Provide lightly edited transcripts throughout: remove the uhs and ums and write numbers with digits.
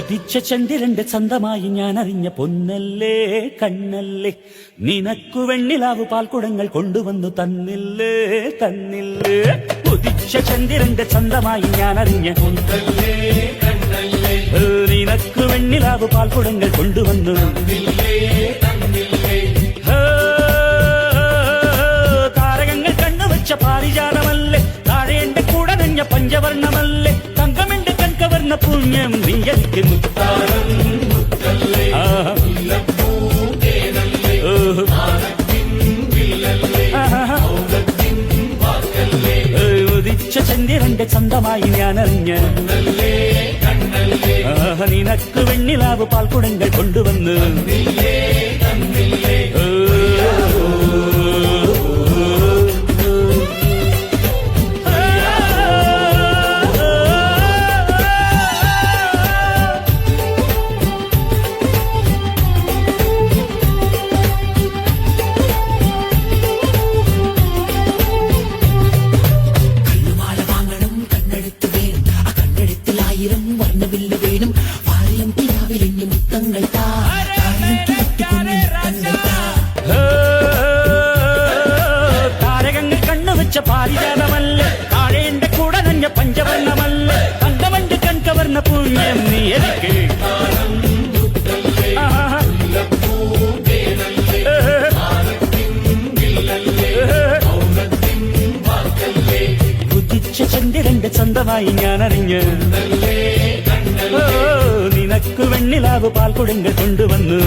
ഉദിച്ച ചന്ദ്രന്റെ ചന്തമായി ഞാൻ അറിഞ്ഞ പൊന്നല്ലേ കണ്ണല്ലേ, നിനക്കു വെണ്ണിലാവു പാൽക്കുടങ്ങൾ കൊണ്ടുവന്നു തന്നില്ലേ തന്നില്ലേ. ഉദിച്ച ചന്ദ്രന്റെ ചന്തമായി ഞാൻ അറിഞ്ഞ പൊന്നല്ലേ കണ്ണല്ലേ, നിനക്കു വെണ്ണിലാവു പാൽക്കുടങ്ങൾ കൊണ്ടുവന്നു തന്നില്ലേ തന്നില്ലേ. താരകങ്ങൾ കണ്ണുവച്ച പാരിജാതമല്ലേ, താഴെ എന്റെ കൂടെ നഞ്ഞ പഞ്ചവർണ്ണമല്ലേ, തങ്കമെന്റെ കൺകവർണ്ണ പുണ്യം നീ എനിക്ക് മുത്താരം മുത്തല്ലേ. ഉദിച്ച ചന്ദ്രന്റെ ചന്തമായി ഞാൻ അറിഞ്ഞ നിനക്ക് വെണ്ണിലാവ് പാൽക്കുടങ്ങൾ കൊണ്ടുവന്ന് വർണ്ണവില്ല വേണം വാരിയം കിനാവിലെഞ്ഞു മുത്തങ്ങൾ താ. താരകങ്ങൾ കണ്ണുവച്ച പാരിജാതമല്ലേ, താഴെ എന്റെ കൂടെ നഞ്ഞ പഞ്ചവർണ്ണമല്ലേ, തങ്കമന്റെ കൺകവർണ്ണ പുണ്യം നീ എനിക്ക്. ഉദിച്ച ചന്ദ്രന്റെ ചന്തമായി ഞാൻ അറിഞ്ഞ നിനക്ക് വെണ്ണിലാവ് പാൽക്കുടങ്ങൾ കൊണ്ടുവന്നു.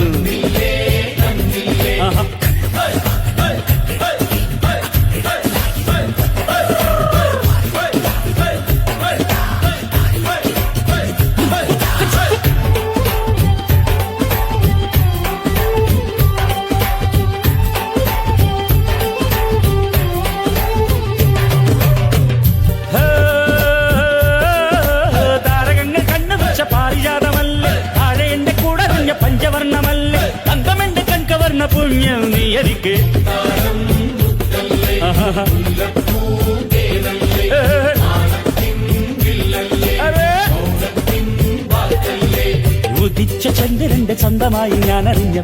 പഞ്ചവർണ്ണമല്ലേ, തങ്കമെന്റെ കൺകവർണ്ണ പുണ്യം നീ എനിക്ക്. ഉദിച്ച ചന്ദ്രന്റെ ചന്തമായി ഞാൻ അറിഞ്ഞ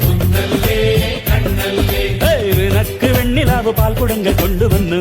നിനക്ക് വെണ്ണിലാവ് പാൽക്കുടങ്ങൾ കൊണ്ടുവന്നു.